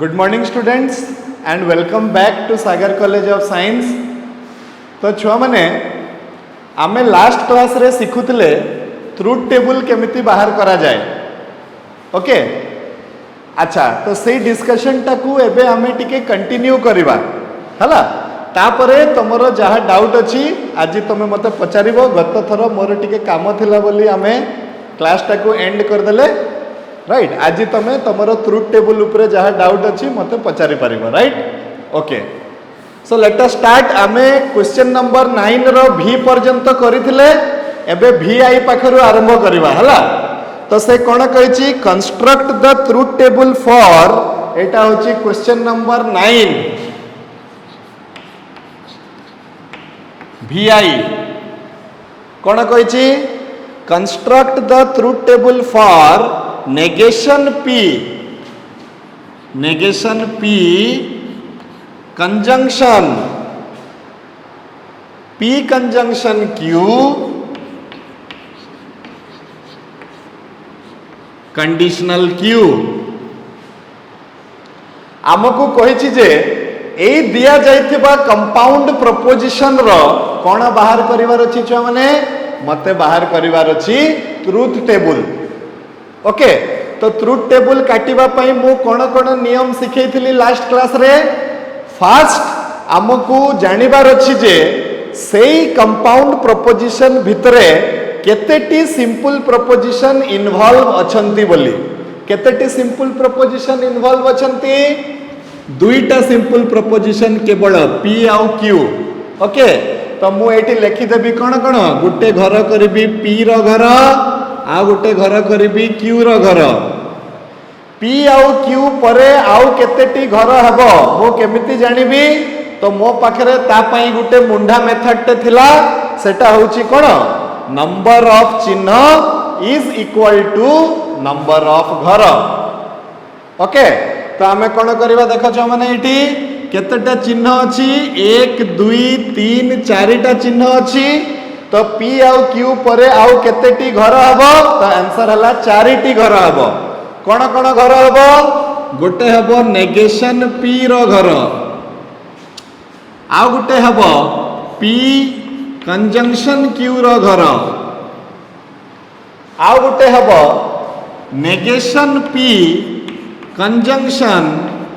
Good morning students and welcome back to Sagar college of science. तो छुआ मैंने आमे लास्ट क्लास रे शिखुले ट्रुथ टेबल केमिति बाहर करा जाए। ओके अच्छा, तो से डिस्कशन टाकू एबे आमे टिके कंटिन्यू करिबा हला। तापरे तमरो जहा डाउट अछि आज तुम मते पचारिबो। गत थर मोर टिके काम थिला बोली आमे क्लास टाकू एंड कर देले, राइट। आज तुम तुमरो ट्रुथ टेबल उपरे जहा डाउट अछि मते पचारि पारिबो, right. Okay so let us start. आमे क्वेश्चन नंबर 9 रो भी पर्यंत करिथिले, एबे भी आई पाखरु आरंभ करिबा हला। तो से कोन कहिछि construct the truth table for, एटा होछि क्वेश्चन नंबर 9 भी आई कोन कहिछि construct the truth table for negation P conjunction P conjunction Q conditional Q। आमको कहिछि जे एई दिया जाइथिबा कंपाउंड प्रोपोजिशन रो कोन बाहर करिवार अछि छ माने मते बाहर करिवार अछि ट्रुथ टेबल। ओके तो ट्रुथ टेबल काटिबा पई मु कोन कोन नियम सिखैथिली लास्ट क्लास रे। फास्ट आमको जानिबार अछि जे सेई कंपाउंड प्रोपोजिशन भितरे केतेटी सिंपल प्रोपोजिशन इन्वॉल्व अछंती बोली। केतेटी सिंपल प्रोपोजिशन इन्वॉल्व अछंती? दुईटा सिंपल प्रोपोजिशन केवल P आउ Q। ओके तो मु एठी लिखि देबी कोन कोन। गुटे घर करबी P रो घर, आ गुटे घर करिबी Q रो घर। P आउ Q परे आउ केतेटी घर हबो मो केमिति जानिबी? तो मो पाखरे ता पई गुटे मुंडा मेथड टे थिला, सेटा होची कोन नंबर ऑफ चिन्ह is equal to number of घर। ओके तो आमे कोन करबा देखो छ माने एठी केतेटा चिन्ह अछि 1 2 3 4टा चिन्ह अछि। तो P आउ Q परे आउ केतेटी घर हबो? तो आंसर हला 4टी घर हबो। कोन कोन घर हबो? गोटे हबो नेगेशन P रो घर, आउ गोटे हबो P कंजंक्शन Q रो घर, आउ गोटे हबो negation P conjunction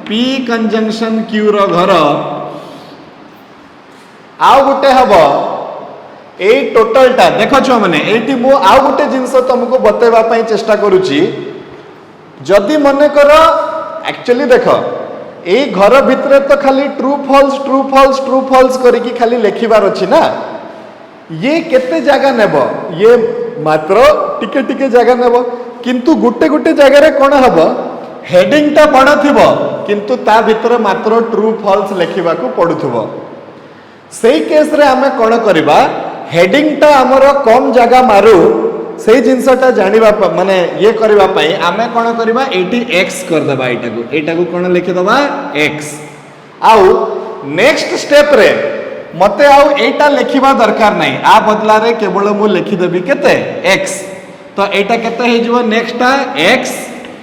P conjunction Q रो घर, आउ गोटे हबो ए टोटलटा देखो छ माने एठी मु आउ गोटे जिंस तुमको बतेबा पई चेष्टा करूची। जदि मने करो एक्चुअली देखो ए घर भितरे तो खाली true false true false true false करिकी खाली लेखिबार अछि ना। ये केते जगह नेबो? ये मात्र टिके टिके जगह नेबो, किंतु गुटे गुटे जगह रे कोन हबो हेडिंग ता बड़ थिबो, किंतु ता भितरे मात्र ट्रू फॉल्स लेखिबा को पडुथबो। सेही केस रे हमें कोन करिबा हेडिंग टा हमरो कम जगह मारू, सेही जिंसटा जानिबा माने ये करबा पई आमे कोन करबा एटी x कर देबा। एटा को कोन लिखि देबा x। आउ नेक्स्ट स्टेप रे मते आउ एटा लिखिबा दरकार नै, आ बदला रे केवल मु लिखि देबी केते x। तो एटा केते हे जिवो नेक्स्ट x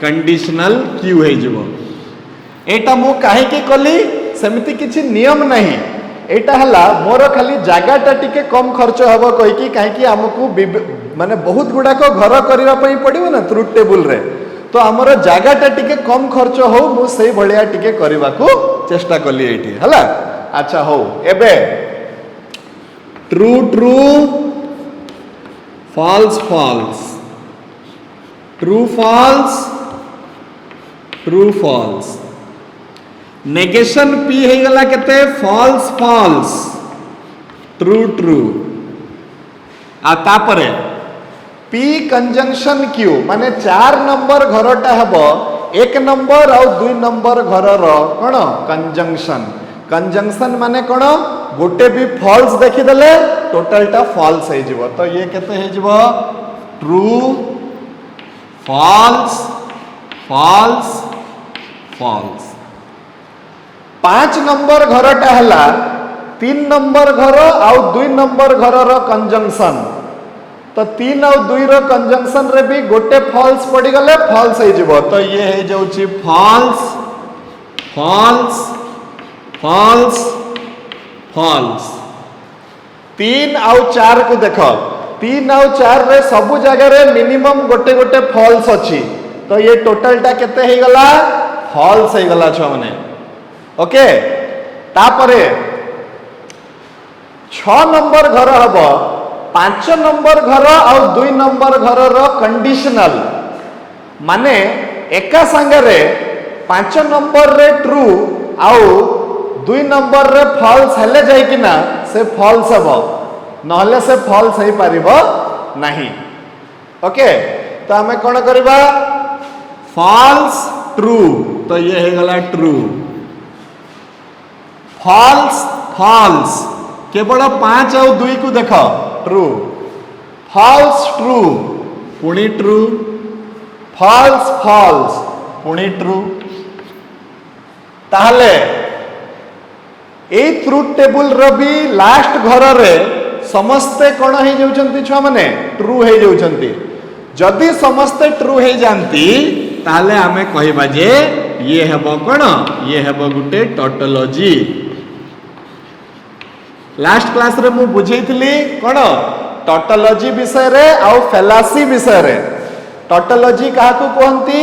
कंडीशनल q हे जिवो। एटा मु काहे के कली सेमिति किछि नियम नहीं। एटा हला मोर खाली जागाटा टिके कम खर्च हबो कहि कि काहे कि हमकु माने बहुत गुडा को घर करिवा पई पडिबो ना ट्रुथ टेबल रे। तो हमर जागाटा टिके कम खर्च हो, मु सेही भलिया टिके करिवा को चेष्टा कली एठी हला। अच्छा हो एबे true true false false, true false true false, negation P हे गला केते फॉल्स फॉल्स ट्रू ट्रू। आ तापरे P कंजंक्शन Q माने 4 नंबर घरटा हबो 1 नंबर और 2 नंबर घर रो कोन कंजंक्शन। कंजंक्शन माने कोन गोटे भी फॉल्स देखि देले टोटलटा फॉल्स हे जिवो। तो ये केते हे जिवो true false false false. 5 number घरटा हला 3 नंबर घर आउ 2 नंबर घर रो कंजंक्शन। तो 3 और 2 रो कंजंक्शन रे भी गोटे फॉल्स पड़ी गले फॉल्स हे जिवो। तो ये हे जाउची फॉल्स फॉल्स फॉल्स फॉल्स। 3 आउ 4 को देख 3 आउ 4 रे सबु जगह रे मिनिमम गोटे गोटे फॉल्स अच्छी तो ये टोटलटा केते हे गला फॉल्स हे गला छ माने ओके। तापरे 6 नंबर घर हब 5 नंबर घर और 2 नंबर घर रो कंडीशनल माने एका संगे 5 नंबर रे ट्रू आउ 2 नंबर रे फॉल्स हेले जाई कि ना से फॉल्स हबो नहले से फॉल्स हे परिबो नहीं ओके। तो हमें कोन करबा फॉल्स ट्रू तो ये हे गला ट्रू फॉल्स फॉल्स केवल 5 और 2 को देख ट्रू फॉल्स ट्रू पुणी ट्रू फॉल्स फॉल्स पुणी ट्रू। ताहले ए ट्रुथ टेबल रो भी लास्ट घर रे समस्ते कोन हे जाउछंती छुआ माने ट्रू हे जाउछंती। जदि समस्ते ट्रू हे जानती ताहले हमें कहबा जे ये हेबो कोन ये हेबो गुटे टोटोलॉजी। लास्ट क्लास रे मु बुझेइथिली कोन टोटोलॉजी विषय रे आउ फेलासी विषय रे। टोटोलॉजी काहा को कहंती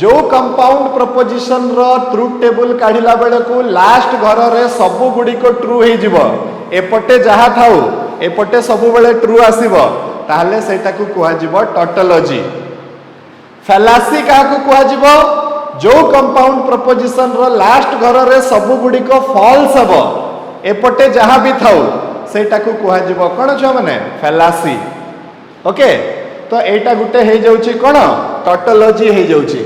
जो कंपाउंड प्रपोजिशन रो ट्रुथ टेबल काढिला बेले को लास्ट घर रे सब गुडी को ट्रू हे जिवो एपटे जहा थाउ एपटे सब बेले ट्रू आसीबो ताहले सेटा को कुहा जिवो टोटोलॉजी। फेलासी काहा को कुहा जिवो जो कंपाउंड प्रपोजिशन रो लास्ट घर रे सब गुडी को फॉल्स हबो एपटे जहा भी थाउ सेटा को कुहा जिवो कोन छ माने फेलासी ओके। तो एटा गुटे हे जाउची कोन टोटोलॉजी हे जाउची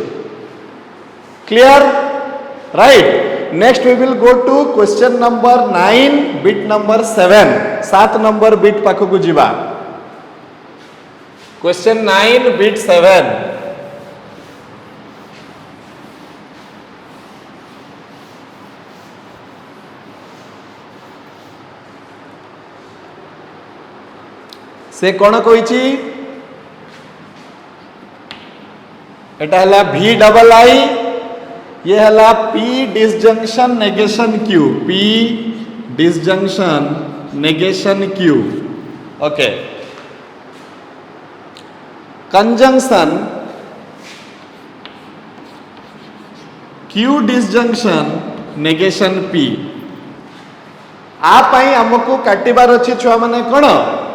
clear right. Next we will go to question number 9 bit number 7 7 number bit पाखो को जिबा क्वेश्चन 9 बिट 7 से कोन कहिची एटा हला V डबल आई ये हला P disjunction negation Q P disjunction negation Q okay. Conjunction Q disjunction negation P आ पई हमको काटिबार अछि छुआ माने कोन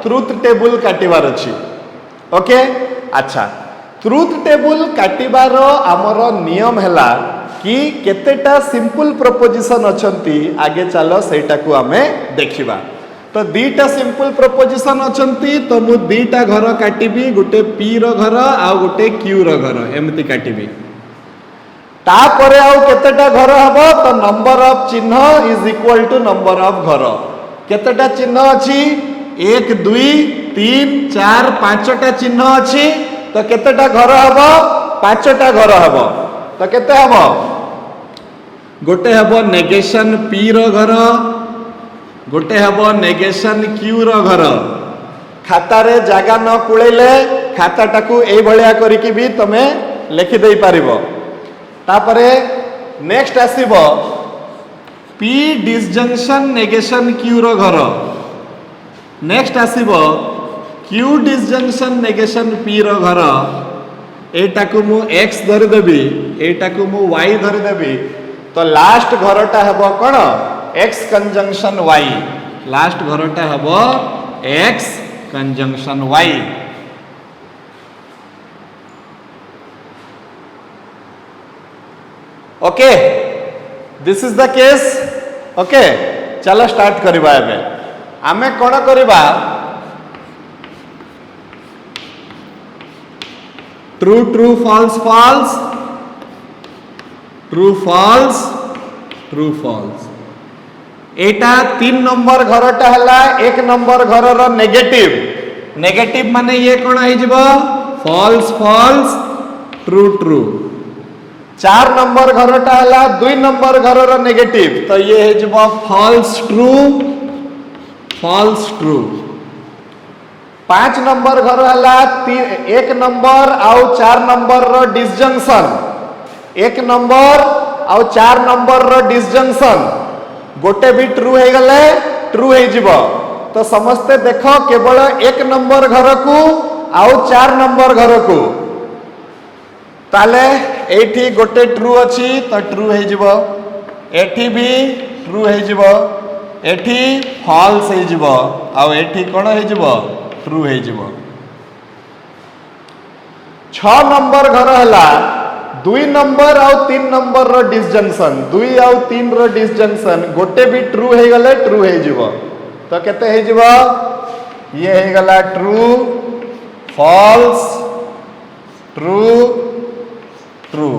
ट्रुथ टेबल काटिबार अछि ओके। अच्छा ट्रुथ टेबल काटिबार आमर नियम हैला कि केतेटा सिंपल प्रपोजिशन अछंती आगे चलो सेटा को हमें देखिबा। तो दीटा सिंपल प्रपोजिशन अछंती तो मु दीटा घर काटिबी गुटे P रो घर आ गुटे Q रो घर एमती काटिबी। तापरे आउ केतेटा घर हबो तो नंबर ऑफ चिन्ह is equal to number of घर। केतेटा चिन्ह अछि 1 2 3 4 5टा चिन्ह अछि तो केतेटा घर हबो 5टा घर हबो तो केते हबो गोटे हबो नेगेशन P रो घर गोटे हबो नेगेशन Q रो घर। खाता रे जागा न कुळेले खाताटा को एई भलिया करिकि भी तमे लिखि देई पारिबो। तापरे नेक्स्ट आसीबो P डिसजंक्शन नेगेशन Q रो घर। नेक्स्ट आसीबो Q डिसजंक्शन नेगेशन P रो घर। एटा को मु x धरि देबी एटा को मु y धरि देबी तो लास्ट घरटा हबो कोन x कंजंक्शन y। लास्ट घरटा हबो x conjunction y okay. This is the case okay. चलो स्टार्ट करबा एबे आमे कोन करबा true true false false true false true false. एटा 3 नंबर घरटा हला 1 नंबर घर रो नेगेटिव नेगेटिव माने ये कोन आइ जिवो false false true true. 4 number घरटा हला 2 नंबर घर रो नेगेटिव तो ये हे जिवो false true false true. 5 number घर हला 1 नंबर आउ 4 नंबर रो डिसजंक्शन 1 नंबर आउ 4 नंबर रो डिसजंक्शन गोटे भी ट्रू हो गले ट्रू हो जिवो तो समस्ते देखो केवल 1 नंबर घर को आउ 4 नंबर घर को ताले एठी गोटे ट्रू अछि तो ट्रू हो जिवो एठी भी ट्रू हो जिवो एठी फॉल्स हो जिवो आउ एठी कोन हो जिवो ट्रू हो जिवो 6 नंबर घर हला 2 नंबर आउ 3 नंबर रो डिसजंक्शन 2 आउ 3 रो डिसजंक्शन गोटे भी ट्रू हो गले ट्रू हो जिवो तो केते हो जिवो ये हो गला true false true true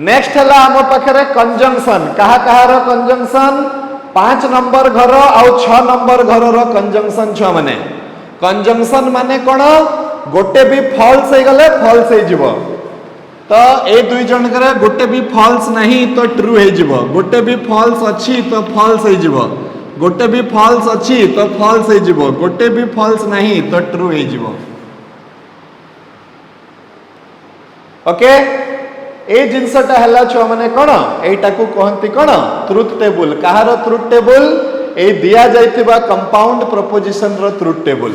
next हला हम पाखरे कंजंक्शन कहा कहा रो कंजंक्शन 5 नंबर घर आउ 6 नंबर घर रो कंजंक्शन छ माने कंजंक्शन माने कोन गोटे भी फॉल्स हो गले फॉल्स हो जिवो तो ए दुई जन करे गोटे भी फॉल्स नहीं तो ट्रू हो जिवो गोटे भी फॉल्स अछि तो फॉल्स हो जिवो गोटे भी फॉल्स अछि तो फॉल्स हो जिवो गोटे भी फॉल्स नहीं तो ट्रू हो जिवो ओके ए जिनसटा हला छुआ माने कोन एटा को कहंती कोन ट्रुथ टेबल कहारो ट्रुथ टेबल ए दिया जाइतिबा कंपाउंड प्रोपोजिशन रो ट्रुथ टेबल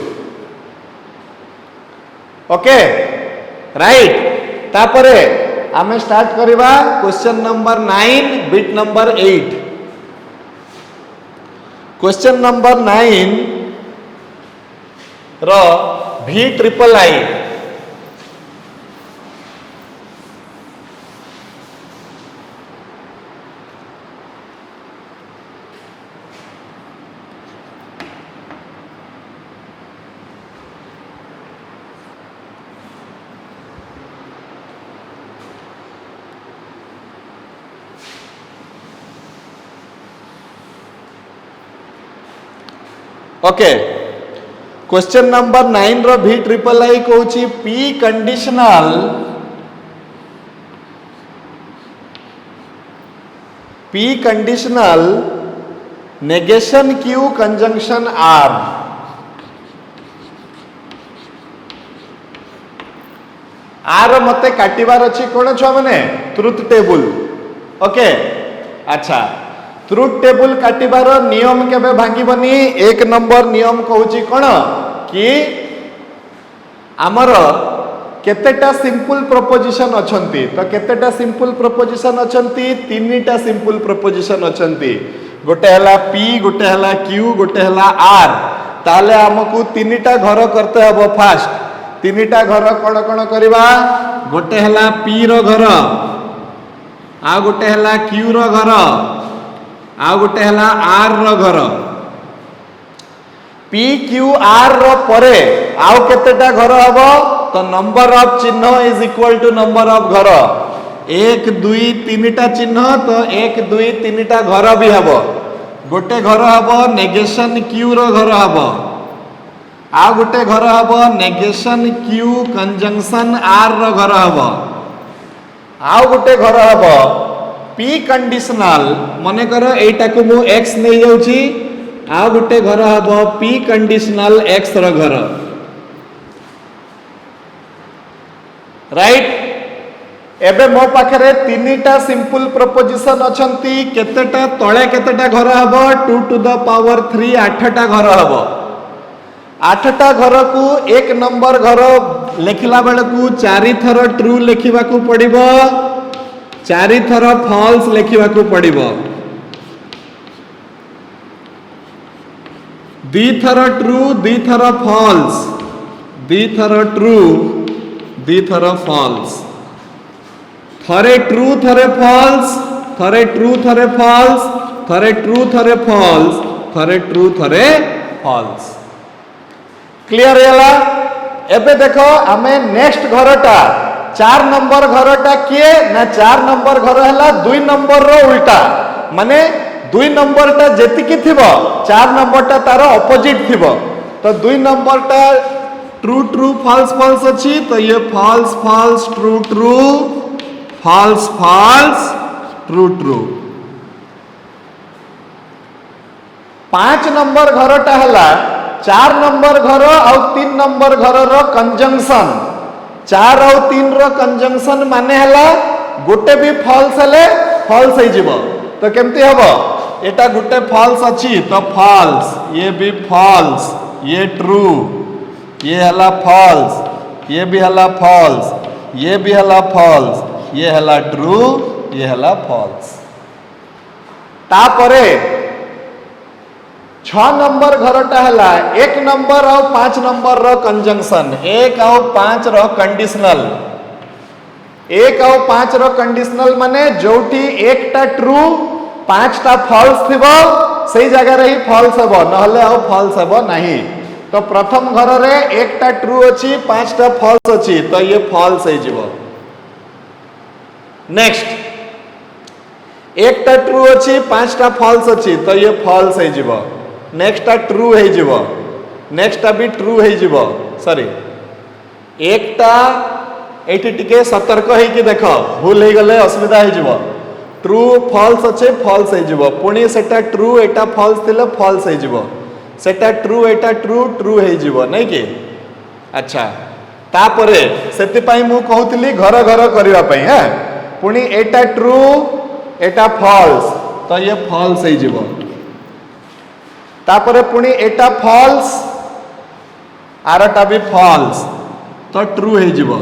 ओके राइट तापरे आमे स्टार्ट करिबा question number 9 bit number 8 question number 9 रो V triple I okay question number 9 रो V ट्रिपल आई कहूची P conditional negation Q conjunction R R मते काटिबार अछि कोन छ माने ट्रुथ टेबल ओके अच्छा ट्रुथ टेबल काटिबार नियम केबे भांगिबनी 1 नंबर नियम कहूची कोन कि आमर केतेटा सिंपल प्रोपोजिशन अछंती तो केतेटा सिंपल प्रोपोजिशन अछंती 3टा सिंपल प्रोपोजिशन अछंती गोटे हला P गोटे हला Q गोटे हला R ताले हमकु 3टा घर करते हबो फास्ट 3टा घर कोन कोन करबा गोटे हला P रो घर आ गोटे हला Q रो घर आ गोटे हला R रो घर P Q R रो परे आउ केतेटा घर हबो तो नंबर ऑफ चिन्ह is equal to number of घर 1 2 3टा चिन्ह तो 1 2 3टा घर भी हबो गोटे घर हबो नेगेशन Q रो घर हबो आ गोटे घर हबो नेगेशन Q कंजंक्शन R रो घर हबो आ गोटे घर हबो P कंडीशनल मने करो एटा को मु x नै जाउची आ गोटे घर हबो P कंडीशनल x रो घर राइट एबे मो पाखरे 3टा सिंपल प्रोपोजिशन अछंती केतेटा तळे केतेटा घर हबो 2 टू द पावर 3 8टा घर हबो 8टा घर को 1 नंबर घर लेखिला बेले को 4 थर ट्रू लेखिबा को पड़िबो 4 थर फॉल्स लेखिबा को पड़िबो 2 थर ट्रू 2 थर फॉल्स 2 थर ट्रू 2 थर फॉल्स थरे ट्रू थरे फॉल्स थरे ट्रू थरे फॉल्स थरे ट्रू थरे फॉल्स थरे ट्रू थरे फॉल्स क्लियर हैला एबे देखो हमें नेक्स्ट घरटा 4 नंबर घरटा किए ना 4 नंबर घर हैला 2 नंबर रो उल्टा माने 2 नंबर टा जेतिकी थिबो 4 नंबर टा तार ऑपोजिट थिबो तो 2 नंबर टा ट्रू ट्रू फॉल्स फॉल्स अछि तो ये false false true true false false true true 5 number घरटा हला 4 नंबर घर और 3 नंबर घर रो कंजंक्शन 4 और 3 रो कंजंक्शन माने हला गोटे भी फॉल्स हेले फॉल्स हो जीवो तो केमती हबो एटा गोटे फॉल्स अछि तो फॉल्स ये भी फॉल्स ये ट्रू ये हला फॉल्स ये भी हला फॉल्स ये भी हला फॉल्स ये हला ट्रू ये हला फॉल्स तापरे 6 नंबर घरटा हला 1 नंबर और 5 नंबर रो कंजंक्शन 1 और 5 रो कंडीशनल 1 और 5 रो कंडीशनल माने जोठी एकटा ट्रू 5टा फॉल्स थिबो सही जगह रे ही फॉल्स हबो नहले और फॉल्स हबो नहीं तो प्रथम घर रे एकटा ट्रू अछि 5टा फॉल्स अछि तो ये फॉल्स हे जीवो नेक्स्ट एकटा ट्रू अछि 5टा फॉल्स अछि तो ये फॉल्स हे जीवो नेक्स्टा ट्रू हे जीवो नेक्स्टा भी ट्रू हे जीवो सॉरी एकटा एठी टिके सतर्क हे कि देखो भूल हे गले असुविधा हे जीवो ट्रू फॉल्स अच्छे फॉल्स हे जीवो पुणी सेटा ट्रू एटा फॉल्स थिले फॉल्स हे जीवो सेटा ट्रू एटा ट्रू ट्रू हे जीवो नै कि अच्छा तापरे सेति पई मु कहउतली घर घर करिवा पई ह पुणी एटा ट्रू एटा फॉल्स तो ये फॉल्स हे जीवो तापरे पुणी एटा फॉल्स आरटा भी फॉल्स तो ट्रू हे जीवो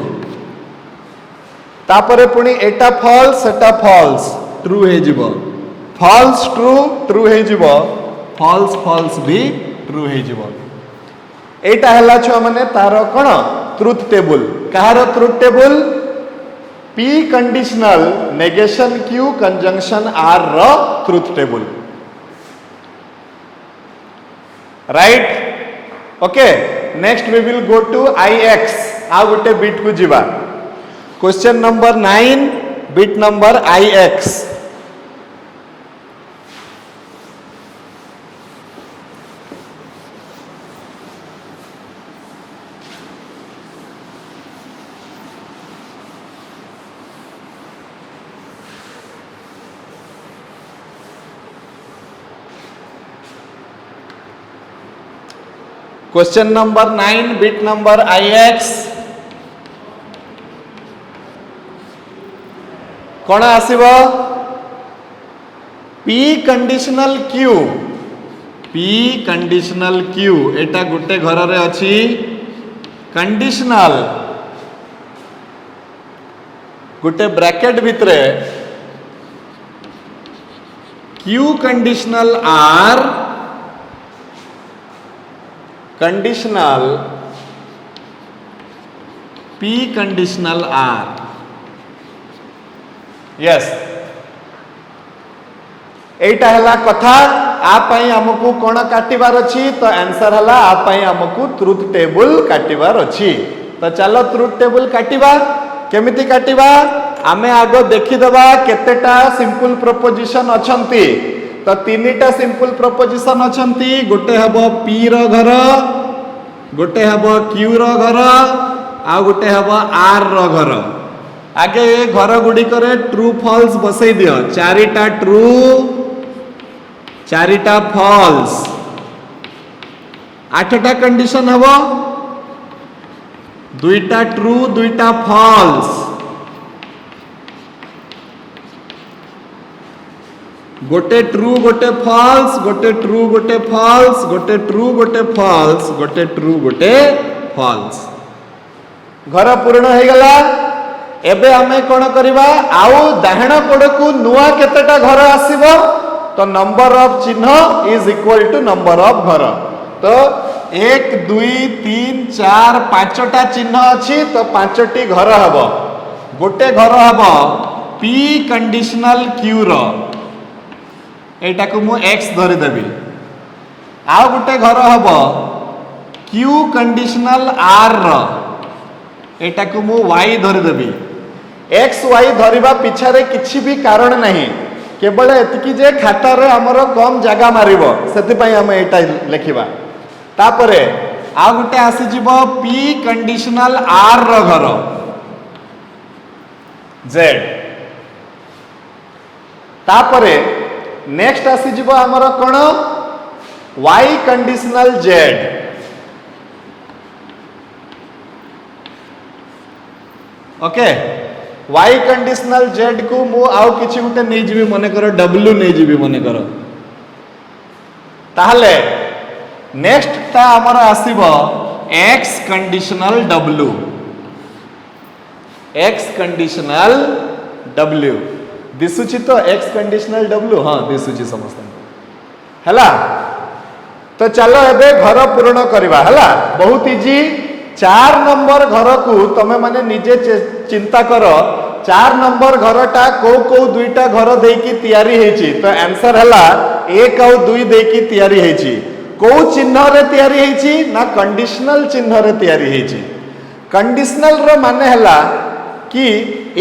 तापरे पुणी एटा फॉल्स सेटा फॉल्स ट्रू हे जीवो फॉल्स ट्रू ट्रू हे जीवो फॉल्स फॉल्स भी ट्रू हे जीवो एटा हला छुआ माने तारो कोन ट्रुथ टेबल कहारो truth table P conditional negation Q conjunction R रो truth table right okay next we will go to IX आ गोटे बिट को जीवा question number 9 bit number IX question number 9 bit number IX कौन आसीबो P conditional Q P conditional Q एटा गुटे घर रे अछि कंडीशनल गुटे ब्रैकेट भितरे Q conditional R conditional P conditional R yes एटा हला कथा आ पई हमकु कोन काटिबार अछि तो आंसर हला आ पई हमकु ट्रुथ टेबल काटिबार अछि तो चलो ट्रुथ टेबल काटिबा केमिति काटिबा आमे आगो देखि दबा केतेटा सिंपल प्रोपोजिशन अछंती तो तीनटा सिंपल प्रोपोजिशन अछंती गोटे हबो P रो घर गोटे हबो Q रो घर आ गोटे हबो R रो घर आगे ये घर गुडी करे ट्रू फॉल्स बसई दियो चारिटा ट्रू चारिटा फॉल्स 8टा कंडीशन हबो दुईटा ट्रू दुईटा फॉल्स गोटे ट्रू गोटे फॉल्स गोटे ट्रू गोटे फॉल्स गोटे ट्रू गोटे फॉल्स गोटे ट्रू गोटे फॉल्स घर पूर्ण हो गला एबे हमें कोन करिबा आउ दाहिना कोड को नुआ केतेटा घर आसीबो तो नंबर ऑफ चिन्ह is equal to number of घर तो 1 2 3 4 5टा चिन्ह अछि तो 5टी घर हबो गोटे घर हबो P कंडीशनल Q रो एटा को मु x धरि देबी आ गोटे घर हबो Q कंडीशनल R रो एटा को मु y धरि देबी x y धरिबा पिछा रे किछि भी कारण नहीं केवल एतिकी जे खाता रे हमरो कम जगह मारिबो सेति पई हम एटा लेखिबा तापरे आ गोटे आसी जिवो P कंडीशनल R रो घर z तापरे नेक्स्ट आसी जिवो हमरो कोन y conditional z okay Y conditional Z को मु आउ किछि गुटे नै जिवि मने कर डब्ल्यू नै जिवि मने कर ताहले नेक्स्ट ता हमर आसीबो X conditional W X conditional W दिसुची तो एक्स कंडीशनल डब्ल्यू हाँ दिसुची समस्त हैला तो चलो एबे घर पूर्ण करवा हैला बहुत इजी 4 नंबर घर को तमे माने निजे चिंता करो 4 नंबर घरटा को दुईटा घर देकी तैयारी हेची तो आंसर हैला 1 और 2 देकी तैयारी हेची को चिन्ह रे तैयारी हेची ना कंडीशनल चिन्ह रे तैयारी हेची कंडीशनल रो माने हैला कि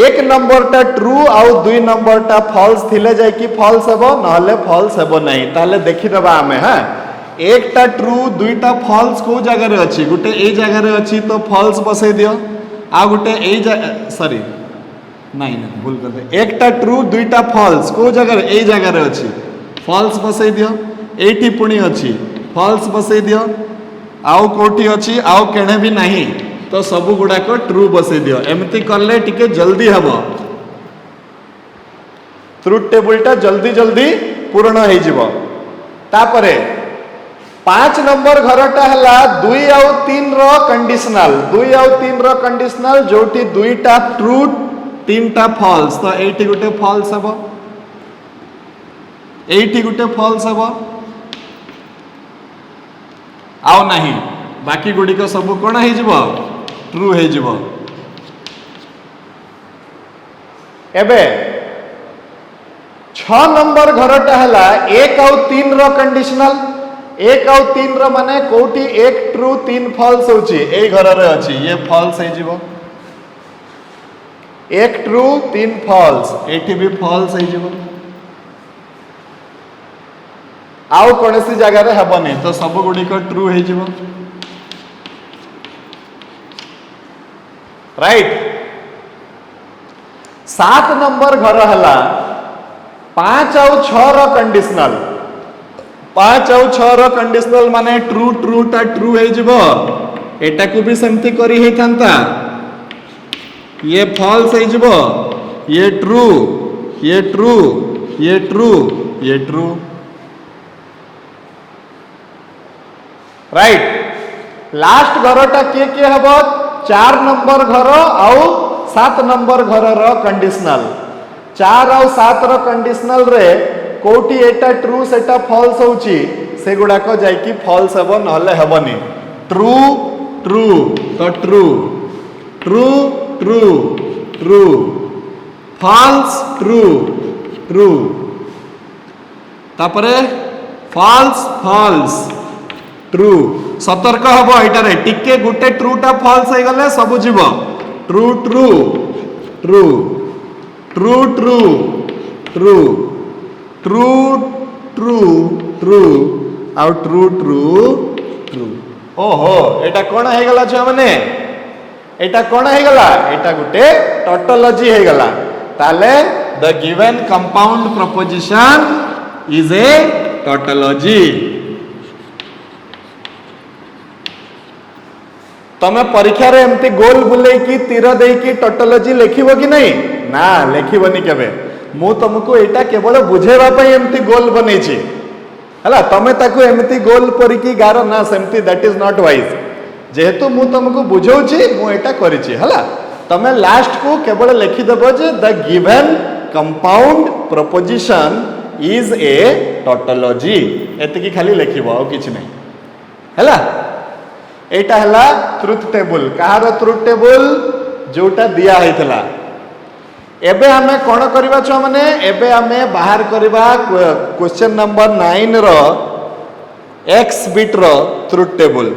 1 नंबर टा ट्रू आउ 2 नंबर टा फॉल्स थिले जाय कि फॉल्स हेबो नहले फॉल्स हेबो नहीं ताले देखि देबा हमें हां एकटा ट्रू दुईटा फॉल्स को जगह रे अछि गुटे ए जगह रे अछि तो फॉल्स बसै दियो आ गुटे ए सॉरी नहीं नहीं भूल कर दे एकटा ट्रू दुईटा फॉल्स को जगह रे ए जगह रे अछि फॉल्स बसै दियो एठी पुणी अछि फॉल्स बसै दियो आउ कोठी अछि आउ केणे भी नहीं तो सब गुडा को ट्रू बसै दियो एमती करले टिके जल्दी हबो ट्रुथ टेबल टा जल्दी जल्दी पूर्ण हो जिवो तापरे 5 नंबर घरटा हला 2 आउ 3 रो कंडीशनल 2 आउ 3 रो कंडीशनल जोटी 2टा ट्रू 3टा फॉल्स तो एठी गुटे फॉल्स हबो एठी गुटे फॉल्स हबो आउ नहीं बाकी गुडी को सब कोन हे जिवो ट्रू हे जिवो एबे 6 नंबर घरटा हला 1 आउ 3 रो कंडीशनल 1 आउ 3 रो माने कोठी 1 ट्रू 3 फॉल्स होची ए घर रे अछि ये फॉल्स हे जिवो 1 ट्रू 3 फॉल्स एठी भी फॉल्स हे जिवो आउ कोनसी जगह रे हबनी तो सब गुडी को ट्रू हे जिवो राइट 7 नंबर घर हला 5 आउ 6 रो कंडीशनल 5 आउ 6 रो कंडीशनल माने ट्रू ट्रू टा ट्रू हे जिवो एटा को भी सेमती करी हे थांता ये फॉल्स हे जिवो ये ट्रू ये ट्रू ये ट्रू ये ट्रू राइट लास्ट घरटा के हबो 4 नंबर घर आउ 7 नंबर घर रो कंडीशनल 4 आउ 7 रो कंडीशनल रे कोठी एटा ट्रू सेटा फॉल्स होची से गुडा को जाय कि फॉल्स हेबो नहले हेबोनी ट्रू ट्रू तो true true true true false true true तापरे फॉल्स फॉल्स ट्रू सतर्क हबो एटा रे टिके गुटे ट्रू टा फॉल्स हे गले सब जीवो true true true true true true true true true आउ ट्रू ट्रू ट्रू ओहो एटा कोन हे गला छ माने एटा कोन हे गला एटा गुटे टोटोलॉजी हे गला ताले the given compound proposition is a tautology तमे परीक्षा रे एमती गोल बुले की तीर दे की टोटोलॉजी लिखिबो कि नहीं ना लिखिबोनी केबे मु तुमको एटा केवल बुझेबा पई एमती गोल बनै छी हला तमे ताको एमती गोल परिकी गारो ना सेमती दैट इज नॉट वाइज जेहेतु मु तुमको बुझौ छी मु एटा करि छी हला तमे लास्ट को केवल लिखि देबो जे the given compound proposition is a tautology एते की खाली लिखिबो आ किछ नहीं हला एटा हला ट्रुथ टेबल कहार ट्रुथ टेबल जोटा दिया हैतला एबे हमें कोन करबा छ माने एबे हमें बाहर करबा क्वेश्चन नंबर 9 रो x बिट रो truth table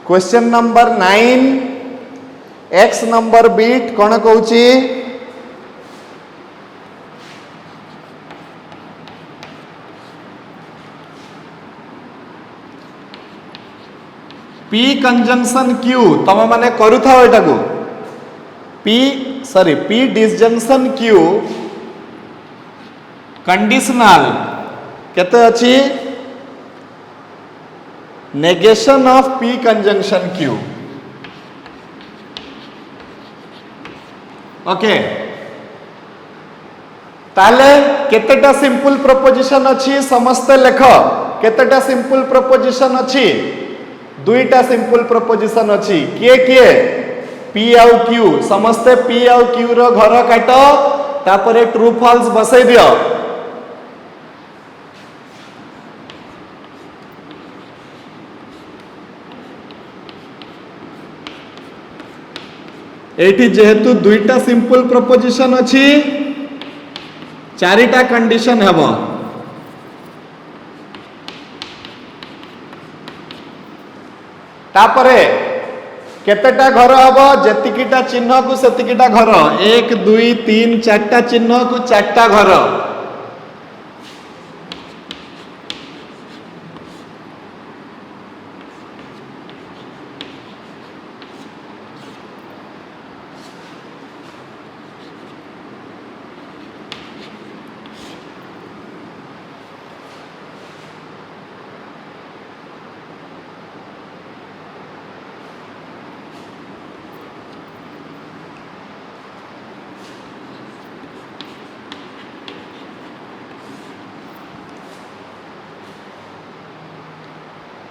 question number 9 x number bit कौन कहूची पी कंजंक्शन क्यू तुम माने करूथाओ एटा को पी डिसजंक्शन क्यू कंडीशनल केते अछि negation of P conjunction Q okay ताले केतेटा सिंपल प्रोपोजिशन अछि समस्त लेख केतेटा सिंपल प्रोपोजिशन अछि दुईटा सिंपल प्रोपोजिशन अछि किए पी आउ क्यू समस्ते पी आउ क्यू रो घर काट तापरे ट्रू फॉल्स बसै दियो एठी जेहेतु दुईटा सिंपल प्रोपोजिशन अछि चारिटा कंडीशन हेबो तापरे केतेटा घर हबो जतिकिटा चिन्ह को सेतिकिटा घर 1 2 3 4टा चिन्ह को 4टा घर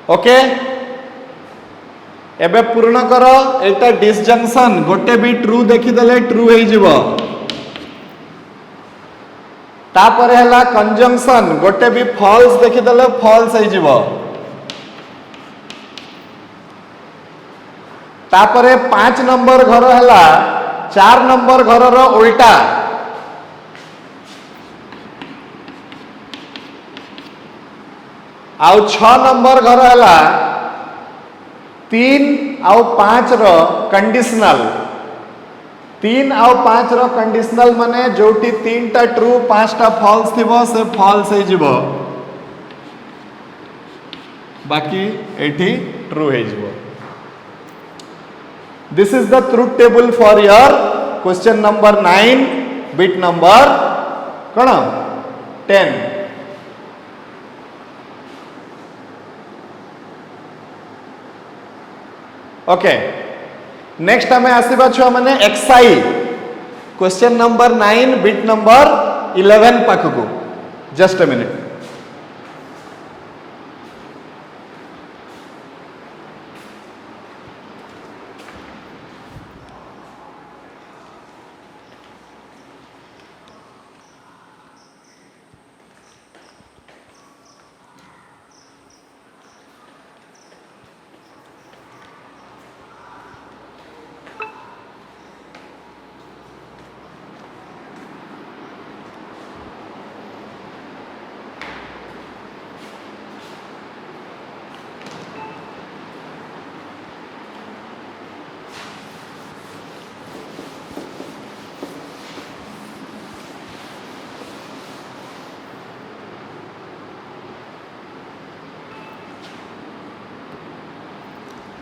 ओके एबे पूर्ण कर एटा डिसजंक्शन गोटे भी ट्रू देखिदेले ट्रू हो जिवो तापर हला कंजंक्शन गोटे भी फॉल्स देखिदेले फॉल्स हो जिवो तापर 5 नंबर घर हला 4 नंबर घर रो उल्टा आउ 6 नंबर घर हला 3 आउ 5 रो कंडीशनल 3 आउ 5 रो कंडीशनल माने जोटी 3 टा ट्रू 5 टा फॉल्स थिबो से फॉल्स हो जिवो बाकी एठी ट्रू हो जिवो this is the truth table for your question number 9 bit number कोन 10 ओके नेक्स्ट आम आसवा छुआ मैंने एक्साई क्वेश्चन नंबर 9 बिट नंबर 11 पाखक जस्ट अ मिनिट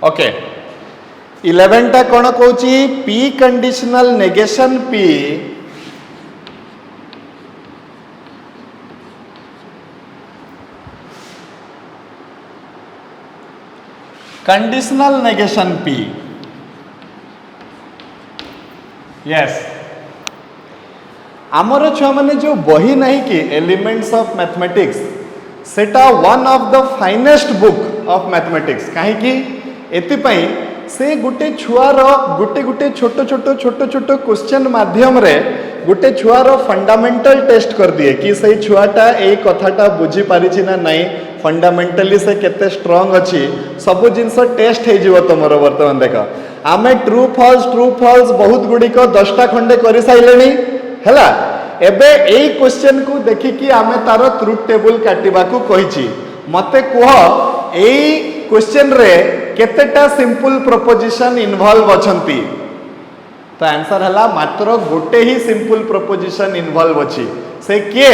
ओके 11 टा कोन कहूची P conditional negation P conditional negation P yes आमर छुआ माने जो बही नहीं कि एलिमेंट्स ऑफ मैथमेटिक्स सेटा one of the finest book of mathematics कहीं एतिपाई से गोटे छुआर गोटे गोटे छोट छोट छोट छोट क्वेश्चन माध्यम रे गोटे छुआर फंडामेंटल टेस्ट कर दिए कि सही छुआटा ए कथाटा बुझी पारिछि ना नहीं फंडामेंटली से केते स्ट्रांग अच्छी सब जिनस टेस्ट हो तुम बर्तमान देख आमे ट्रू फॉल्स बहुत गुड़िक 10टा खंडे कर सारे है एबे एई क्वेश्चन को देखिकी आमे तार ट्रुथ टेबल काटिबा को कहिछि मते कह एई क्वेश्चन रे केतेटा सिंपल प्रोपोजिशन इन्वॉल्व अछंती तो आंसर हला मात्र गोटे ही सिंपल प्रोपोजिशन इन्वॉल्व अछि से किए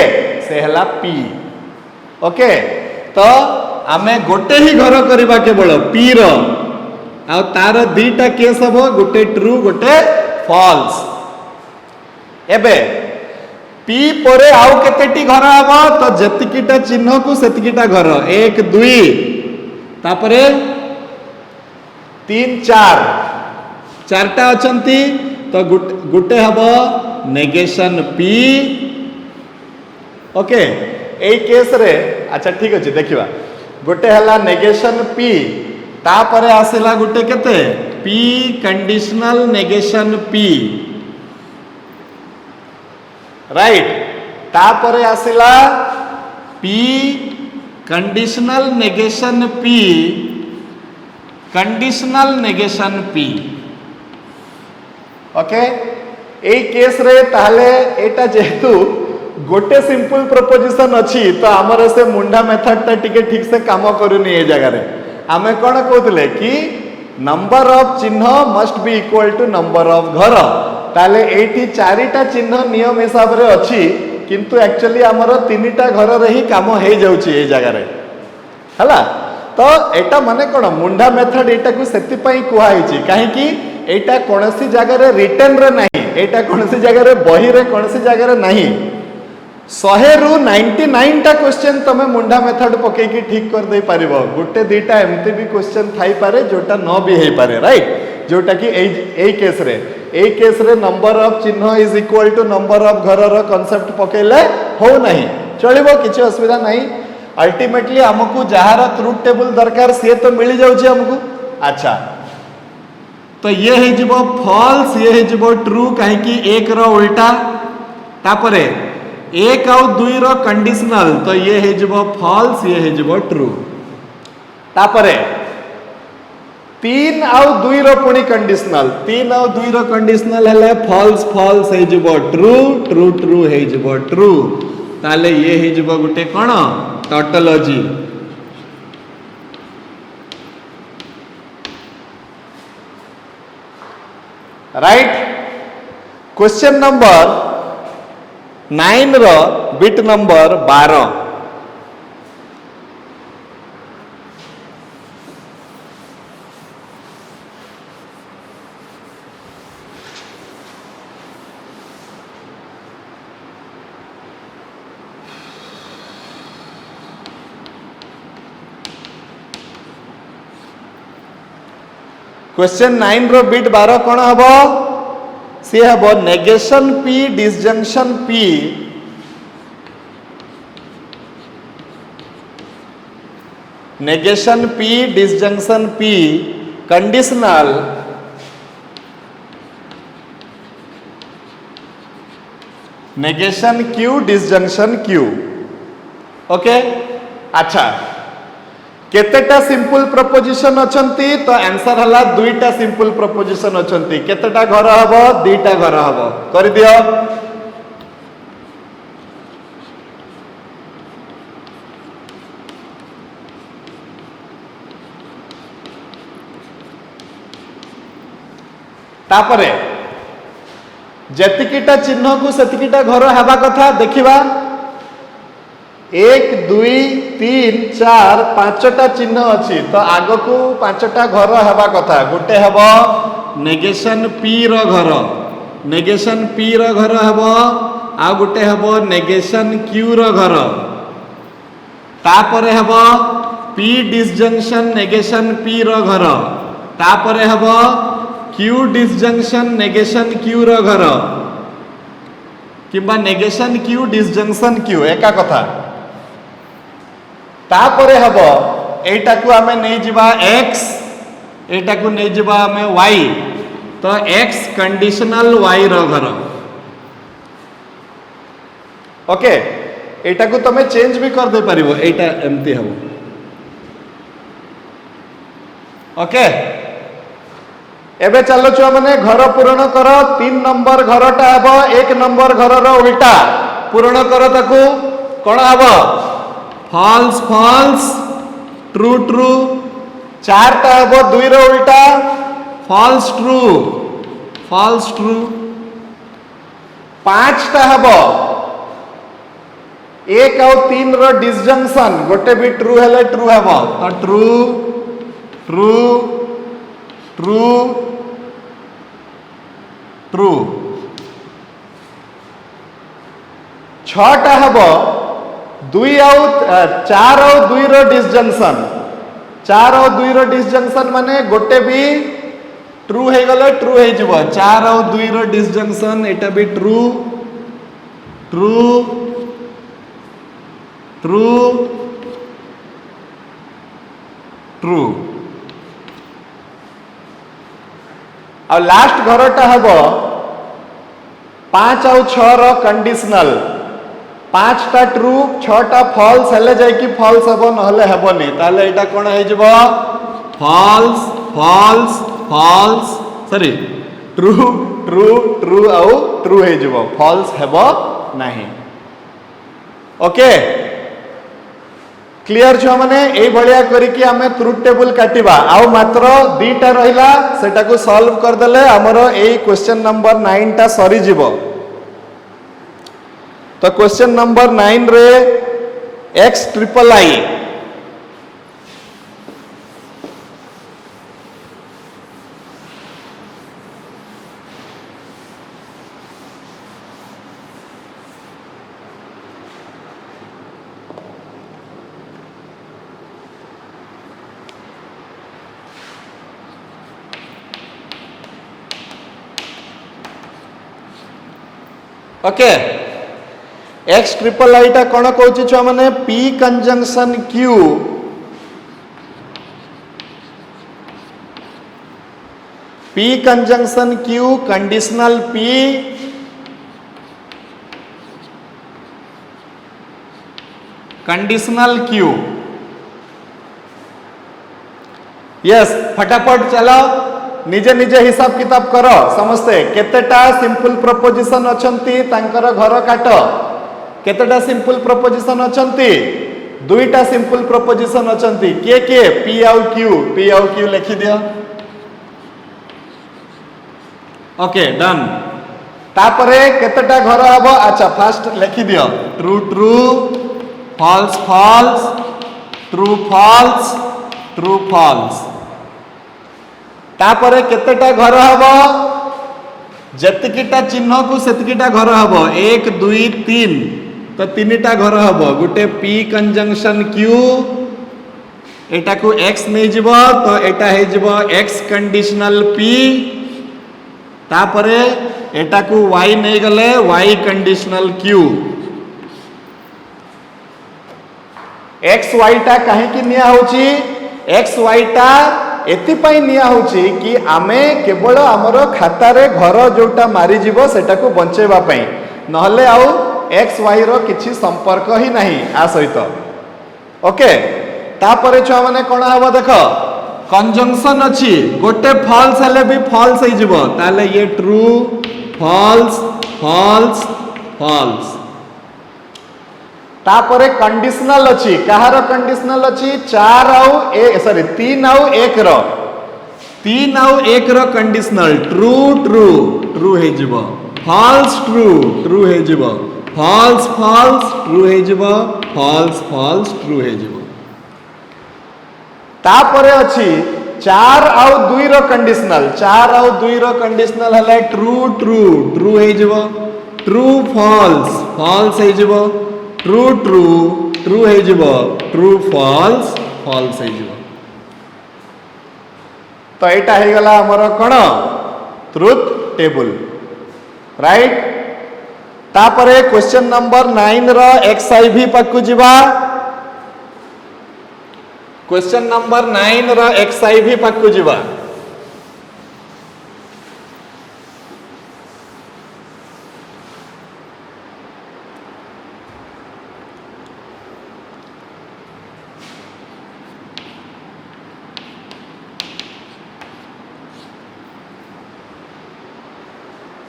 से हला पी ओके तो आमे गोटे ही घर करबा केवल पी रो आ तार दीटा केस हम गोटे ट्रू गोटे फॉल्स। एबे पी परे आउ केतेटी घर हम तो जतिकिटा चिन्ह को सेतिकिटा घर 1 2 तापरे 3 4 चारटा अछंती तो गुटे हम नेगेशन पी। ओके ए केस रे अच्छा ठीक अछि देखिबा गोटे हला नेगेशन पी तापरे आसिला गुटे केते P conditional negation P right तापरे आसिला P conditional negation P conditional negation P. Okay ए केस रे ताहले एटा जेतु गोटे सिंपल प्रोपोजिशन अछि तो हमर से मुंडा मेथड ता टिके ठीक से काम करूनी ए जगह रे आमे कोन कहतले कि नंबर ऑफ चिन्ह must be equal to number of घर ताले एठी चारिटा चिन्ह नियम हिसाब रे अछि किंतु एक्चुअली हमर तीनटा घर रे ही काम हे जाउची ए जगह रे हला। तो एटा माने कोन मुंडा मेथड एटा को सेति पई कुहा हिची काहे कि एटा कोनसी जगह रे रिटन रे नाही एटा कोनसी जगह रे बही रे कोनसी जगह रे नाही 100 रु 99 टा क्वेश्चन तमे मुंडा मेथड पके की ठीक कर दे पारिबो गुटे दीटा एमती भी क्वेश्चन थाई पारे जोटा न भी हे पारे राइट जोटा कि ए केस रे नंबर ऑफ चिन्ह is equal to number of घर रो कांसेप्ट पकेले हो नहीं चलिबो किछ असुविधा नहीं। अल्टीमेटली हमकु जहार ट्रुथ टेबल दरकार से तो मिल जाउची हमकु। अच्छा तो ये हे जिवो फॉल्स ये हे जिवो ट्रू काहे कि एक रो उल्टा तापरे 1 आउ 2 रो कंडीशनल तो ये हे जिवो फॉल्स ये हे जिवो ट्रू तापरे 3 आउ 2 रो पुणी कंडीशनल 3 आउ 2 रो कंडीशनल हेले फॉल्स फॉल्स हे जिवो ट्रू ट्रू ट्रू हे जिवो ट्रू ताले ये हे जिवो गुटे कोन टोटोलॉजी। राइट क्वेश्चन नंबर 9 रो बिट नंबर 12 क्वेश्चन 9 रो बिट 12 कोन हबो सी हबो negation P disjunction P negation P disjunction P conditional negation Q disjunction Q. Okay अच्छा केतेटा सिंपल प्रपोजिशन अछंती तो आंसर हला दुईटा सिंपल प्रपोजिशन अछंती केतेटा घर हबो दुईटा घर हबो कर दियो। तापरे जतिकिटा चिन्ह को सेतिकिटा घर हेबा कथा देखिबा 1 2 3 4 5टा चिन्ह अछि तो आगो को 5टा घर हेबा कथा गुटे हेबो नेगेशन पी रो घर नेगेशन पी रो घर हेबो आ गुटे हेबो नेगेशन क्यू रो घर तापरे हेबो पी डिसजंक्शन नेगेशन पी रो घर तापरे हेबो Q disjunction negation Q rho घर किबा नेगेशन क्यू डिसजंक्शन क्यू एका कथा तापरे हबो एटा को हमें नहीं जिबा x एटा को नहीं जिबा हमें y तो x कंडीशनल y रो घर। ओके एटा को तमे चेंज भी कर दे परिबो एटा एमती हबो। ओके एबे चलो छुआ माने घर पूर्ण करो 3 नंबर घरटा हबो 1 नंबर घर रो उल्टा पूर्ण करो ताकू कोन हबो फॉल्स फॉल्स ट्रू ट्रू 4टा हबो 2 रो उल्टा फॉल्स ट्रू 5टा हबो 1 और 3 रो डिसजंक्शन गोटे भी ट्रू हेले ट्रू हबो तो ट्रू ट्रू ट्रू ट्रू छटा हम दुई आउ चार आउ दुई रो डिसजंक्शन चार आउ दुई रो डिसजंक्शन माने गोटे भी ट्रू है गले ट्रू है जीव चार आउ दुई रो डिसजंक्शन एटा भी ट्रू ट्रू ट्रू ट्रू आ लास्ट घरटा हम पांच आउ छ रो कंडीशनल पांचटा ट्रू छटा फॉल्स हेले जाय कि फॉल्स हेबो नहले हेबोनी ताले एटा कोन हे जबो false false false sorry true true true आउ ट्रू हे जबो फॉल्स हेबो नाही ओके क्लियर छ माने एई भलिया करी कि हमें ट्रुथ टेबल काटिबा आउ मात्र दुईटा रहिला सेटा को सॉल्व कर देले हमरो एई क्वेश्चन नंबर 9 टा सरी जीवो तो क्वेश्चन नंबर 9 रे x triple I okay x triple I टा कौन कौच छुआ मैंने P conjunction Q P conjunction Q conditional P conditional Q yes फटाफट चलो निजे निजे हिसाब किताब करो समस्ते केतेटा सिंपल प्रपोजिशन अछंती तांकर घर काट केतेटा सिंपल प्रपोजिशन अछंती दुईटा सिंपल प्रपोजिशन अछंती के पी आउ क्यू लिखि दियो ओके डन तापरे केतेटा घर हबो अच्छा फास्ट लिखि दियो true true false false true false true false तापरे केतेटा घर हबो जतिकिटा चिन्ह को सेतिकिटा घर हबो 1 2 3 तो तीनटा घर हम गोटे पी कंजंक्शन क्यू एटा को एक्स नहीं जीवो तो एटा हे जीवो एक्स कंडीशनल पी तापरे एटा को वाई नहीं गले Y conditional Q X Y टा कहीं की निया होची एक्स वाई टा एति पई निया होची कि आमे केवल हमर खाता रे घर जोटा मारी जीवो सेटा को बंचेबा पई नहले आउ एक्स वाई रो किछि संपर्क ही नहीं आ सहित ओके तापरे छुआ माने कोन हबो देखो कंजंक्शन अछि गोटे फॉल्स हेले भी फॉल्स ही जीवो ताले ये ट्रू फॉल्स फॉल्स फॉल्स तापरे कंडीशनल अछि कहार कंडीशनल अछि 4 आउ सॉरी 3 आउ 1 रो 3 आउ 1 रो कंडीशनल ट्रू ट्रू ट्रू हे जीवो फॉल्स ट्रू ट्रू हे जीवो फॉल्स फॉल्स ट्रू हे जीवो फॉल्स फॉल्स ट्रू हे जीवो तापरे अछि 4 आउ 2 रो कंडीशनल 4 आउ 2 रो कंडीशनल हले ट्रू ट्रू ट्रू हे जीवो ट्रू फॉल्स फॉल्स हे जीवो ट्रू ट्रू ट्रू हे जीवो ट्रू फॉल्स फॉल्स हे जीवो तो एटा हे गला हमर कोन ट्रुथ टेबल राइट तापरे क्वेश्चन नंबर 9 रो एक्सआईवी पाकु जीवा क्वेश्चन नंबर 9 रो एक्सआईवी पाकु जीवा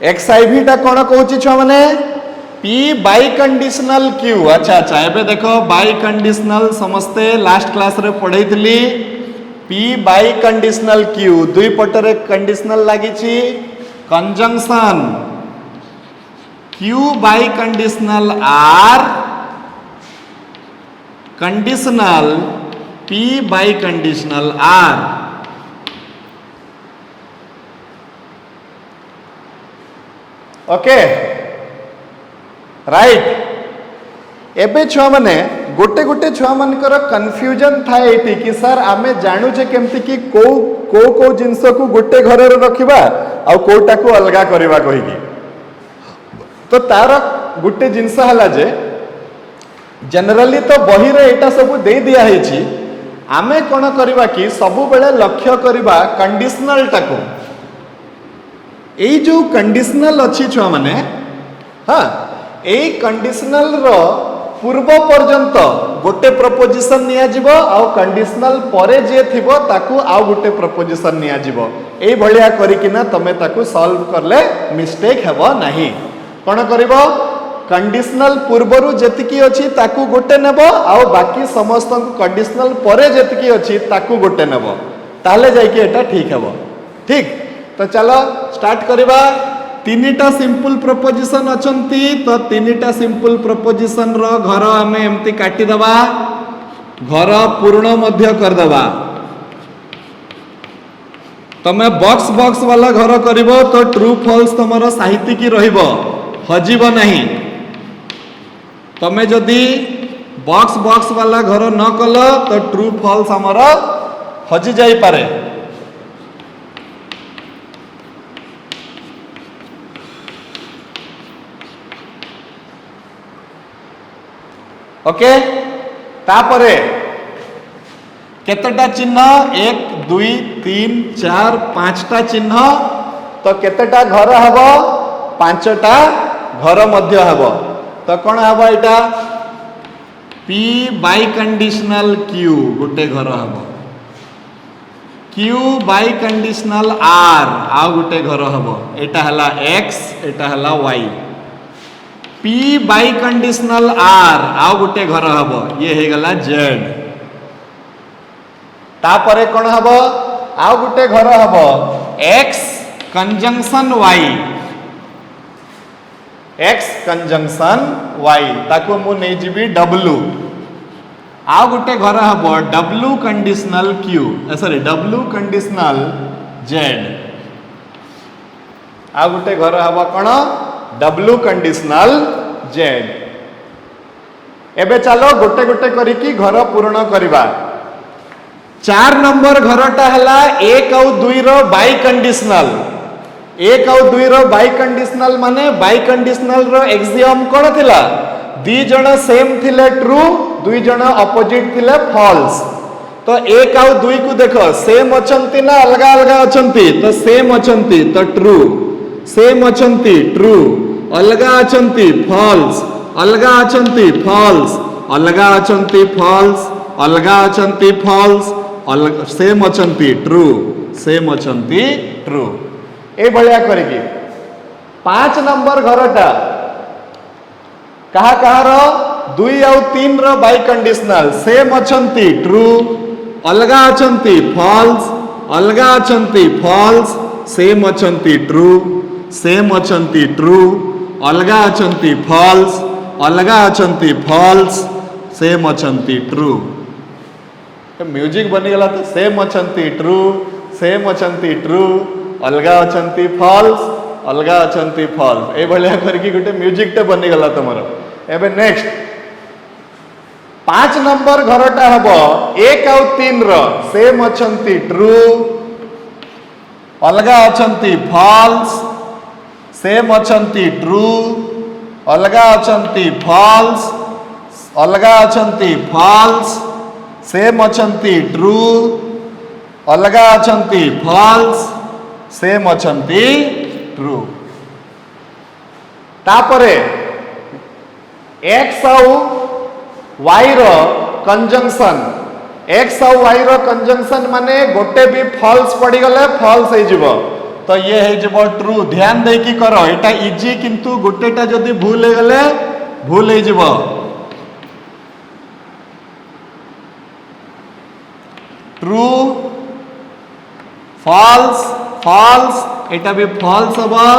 एक्सआईवी टा कोन कहूची छुआ माने पी बाई कंडीशनल क्यू अच्छा अच्छा एबे देखो बाई कंडीशनल समस्ते लास्ट क्लास रे पढ़ई थली पी बाई कंडीशनल क्यू दुई पटरे कंडीशनल लागी छी conjunction Q biconditional R conditional P biconditional R okay right एबे छुआ माने गोटे गोटे छुआ मानकर कन्फ्यूजन थाए एटी कि सर आमे जानुचे केमती कि को को को जिंस को गोटे घर रे रखिबा आ कोटा को अलगा करबा कहिकी तो तार गोटे जिंस हला जे जनरली तो बही रे एटा सब दे दिया हेची आमे कोन करबा कि सब बेले लक्ष्य करबा कंडीशनल टाको एई जो कंडीशनल अच्छी छुआ माने हाँ एई कंडीशनल रो पूर्व पर्यंत गोटे प्रपोजिशन निया जिवो आउ कंडीशनल परे जे थिबो ताकू आउ गोटे प्रपोजिशन निया जिवो एई भलिया करिकिना तमे ताकू सॉल्व करले मिस्टेक हेबो नाही कोन करिवो कंडीशनल पूर्वरु जेतिकी अछि ताकू गोटे नेबो आउ बाकी समस्त कंडीशनल परे जेतिकी अछि ताकू गोटे नेबो ताले जाई कि एटा ठीक हेबो ठीक तो चलो स्टार्ट करिबा तीनिटा सिंपल प्रपोजिशन अछंती तो तीनिटा सिंपल प्रपोजिशन रो घर हमें एमती काटी दबा घर पूर्ण मध्य कर दबा तमे बॉक्स बॉक्स वाला घर करिवो तो ट्रू फॉल्स तमरो साहित्य की रहिबो हजिबो नहीं तमे जदी बॉक्स बॉक्स वाला घर न कलो तो ट्रू फॉल्स हमरो हजि जाई पारे ओके तापरे केतेटा चिन्ह 1 2 3 4 5टा चिन्ह तो केतेटा घर हबो 5टा घर मध्य हबो तो कोन हबो एटा P बाय कंडीशनल Q गोटे घर हबो Q बाय कंडीशनल R आ गोटे घर हबो एटा हला X एटा हला Y P bye conditional R आउ गोटे घर हबो ये हे गला Z तापरे कोन हबो आउ गोटे घर हबो X conjunction Y X conjunction Y ताको मु नै जिबी W आउ गोटे घर हबो W conditional Q sorry W conditional Z आउ गोटे घर हबो कोन W कंडीशनल Z एबे चलो गोटे गोटे करी की घर पूर्ण करिबा 4 नंबर घरटा हला 1 और 2 रो बाय कंडीशनल 1 और 2 रो बाय कंडीशनल माने बाय कंडीशनल रो एक्सियम कोन थिला दी जण सेम थिले ट्रू 2 जण अपोजिट थिले फॉल्स तो 1 और 2 को देखो सेम अछंती ना अलगा अलगा अछंती तो सेम अछंती तो ट्रू सेम अछंती ट्रू अलगा अछंती फॉल्स अलगा अछंती फॉल्स अलगा अछंती फॉल्स अलगा अछंती फॉल्स सेम अछंती ट्रू सेम अछंती ट्रू ए भलिया करिकी 5 नंबर घरटा कहा कहा रो 2 और 3 रो बाय कंडीशनल सेम अछंती ट्रू अलगा अछंती फॉल्स अलगा अछंती फॉल्स सेम अछंती ट्रू सेम अछंती ट्रू अलगा अछंती फॉल्स अलगा अछंती फॉल्स सेम अछंती ट्रू म्यूजिक बनी गला तो सेम अछंती ट्रू सेम अछंती ट्रू अलगा अछंती फॉल्स अलगा अछंती फॉल्स ए भलिया करके गोटे म्यूजिक टे बनी गला तमरो एबे नेक्स्ट 5 नंबर घरटा हबो 1 और 3 रो सेम अछंती ट्रू अलगा अछंती फॉल्स सेम अछंती ट्रू अलगा अछंती फॉल्स अलगा अछंती फॉल्स सेम अछंती ट्रू अलगा अछंती फॉल्स सेम अछंती ट्रू तापरे x और y रो कंजंक्शन x और y रो कंजंक्शन माने गोटे भी फॉल्स पड़ी गले फॉल्स हे जिवो तो ये है जब ट्रू ध्यान दे की करो एटा इजी किंतु गोटेटा जदी भूल हे गले भूल हे जिवो ट्रू फॉल्स फॉल्स एटा भी फॉल्स हबो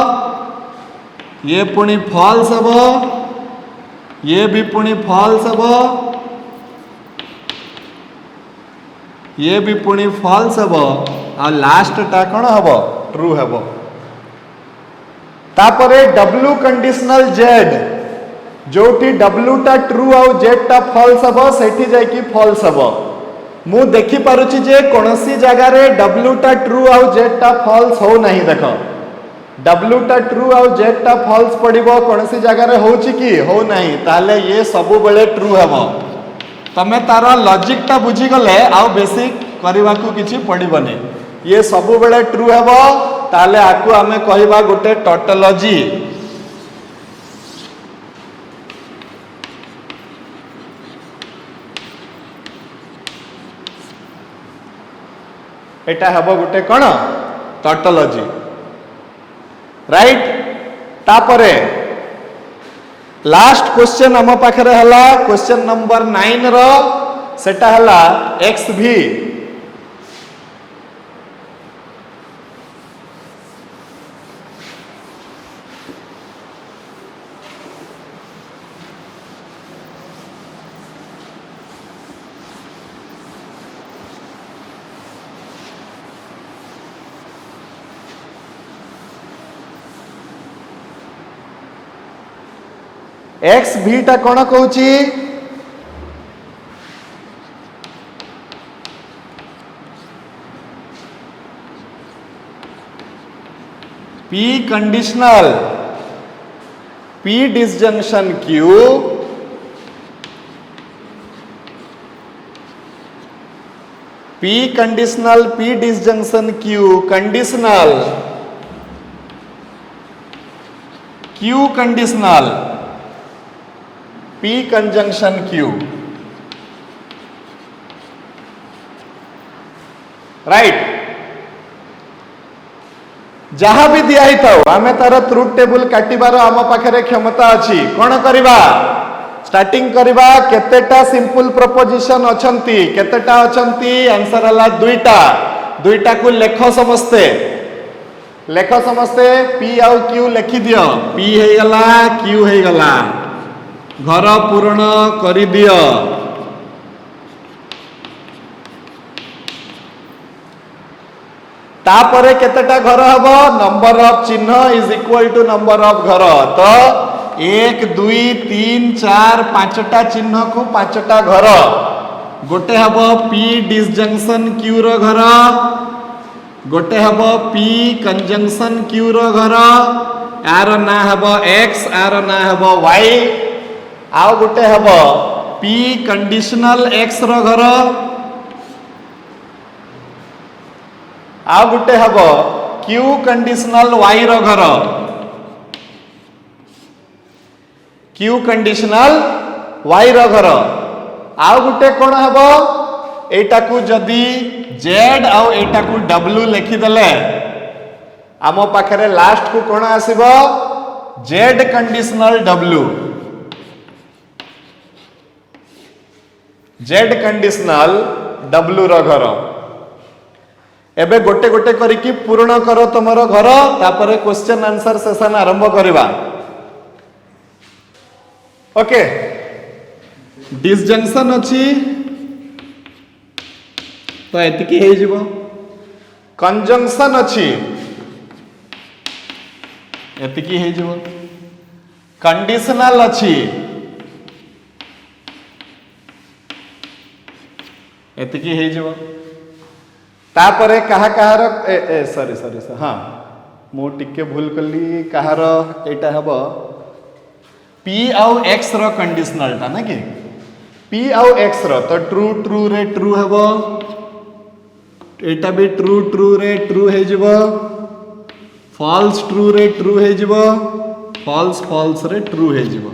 ये पुणी फॉल्स हबो ये भी पुणी फॉल्स हबो ये भी पुणी फॉल्स हबो आ लास्ट टा कोन हबो ट्रू हबो तापरे डब्ल्यू कंडीशनल जेड जोटी डब्ल्यू टा ट्रू आउ जेड टा फॉल्स हबो सेठी जाय कि फॉल्स हबो मु देखि पारुची जे कोनोसी जगह रे डब्ल्यू टा ट्रू आउ जेड टा फॉल्स हो नहीं देखो डब्ल्यू टा ट्रू आउ जेड टा फॉल्स पड़िबो कोनोसी जगह रे होची कि हो नहीं ताले ये सब बेले ट्रू हबो तमे तार लॉजिक टा बुझी गले आउ बेसिक करबा को किछि पड़िबनी ये सब बेले ट्रू हबो ताले आकु आमे कहबा गोटे टोटोलॉजी एटा हबो गोटे कोन टोटोलॉजी राइट तापरे लास्ट क्वेश्चन हम पाखरे हला क्वेश्चन नंबर 9 रो सेटा हला एक्स भी एक्स भीटा कौन कहूची P conditional P disjunction Q P conditional P disjunction Q conditional Q conditional P conjunction Q right जहाँ भी दिया ही थाउ आमे तार ट्रुथ टेबल काटिबार आम पाखरे क्षमता अछि कोन करिबा स्टार्टिंग करिबा केतेटा सिंपल प्रोपोजिशन अछंती केतेटा अछंती आंसर हला दुईटा को लेख समस्ते P आउ Q लिखि दियो P हे गला Q हे गला घर पूर्ण करि दियो तापरे केतेटा घर हबो नंबर ऑफ चिन्ह is equal to number of घर तो 1 2 3 4 5टा चिन्ह को 5टा घर गोटे हबो P डिसजंक्शन Q रो घर गोटे हबो P कंजंक्शन Q रो घर आर ना हबो X आर ना हबो Y आउ गोटे हबो P कंडीशनल X रो घर आउ गोटे हबो Q कंडीशनल Y रो घर Q कंडीशनल Y रो घर आउ गोटे कोन हबो एटा को जदी Z आउ एटा को W लिखि देले आमो पाखरे लास्ट को कोन आसीबो Z conditional W Z conditional W रो घर एबे गोटे गोटे करिकी पूर्ण करो तमरो घर तापरे क्वेश्चन आंसर सेशन आरंभ करिबा ओके डिसजंक्शन अछि तो एतिकी हे जिवो कंजंक्शन अछि एतिकी हे जिवो कंडीशनल अछि एतिकी हे जिवो तापरे कहा कहार सॉरी हाँ मु टिके भूल कली कहार एटा हबो P आउ X रो कंडीशनल ता ना कि P आउ X रो तो ट्रू ट्रू रे ट्रू हबो एटा भी ट्रू ट्रू रे ट्रू हे जिवो फॉल्स ट्रू रे ट्रू हे जिवो फॉल्स फॉल्स रे ट्रू हे जिवो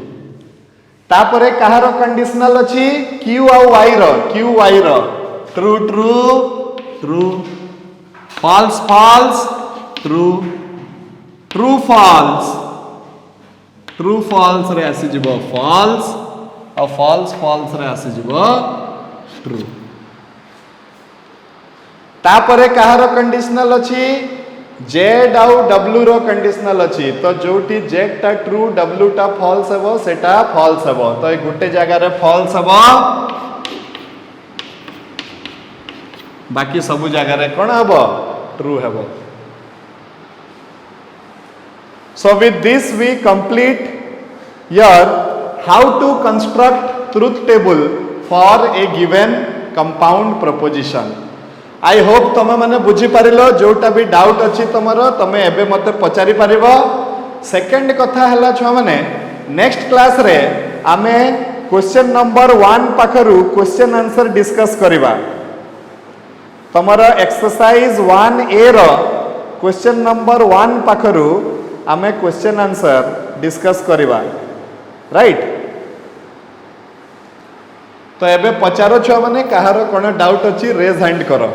तापरे कहार कंडीशनल अछि Q आउ Y रो Q Y रो true true true false false true true false रे आसी जिवो फॉल्स और फॉल्स फॉल्स रे आसी जिवो ट्रू तापरे कहार कंडीशनल अछि Z आउ W रो कंडीशनल अछि तो जोटी Z टा ट्रू W टा फॉल्स हेबो सेटा फॉल्स हेबो तो ए गुटे जगह रे फॉल्स हेबो बाकी सब जगह रे कोन हेबो ट्रू हेबो So with this we complete your how to construct truth table for a given compound proposition. I hope तमे माने बुझी पारिलो जोटा भी डाउट अछि तमरो तमे एबे मते पचारि पारिबो. सेकंड कथा हला छुआ माने नेक्स्ट क्लास रे आमे क्वेश्चन नंबर 1 पाखरु क्वेश्चन आंसर डिस्कस करिबा. तमरो एक्सरसाइज 1A रो क्वेश्चन नंबर 1 पाखरु आमे क्वेश्चन आंसर डिस्कस करिबा. राइट. तो एबे पचारो छुआ माने कहारो कोन डाउट अछि रेज हैंड करो.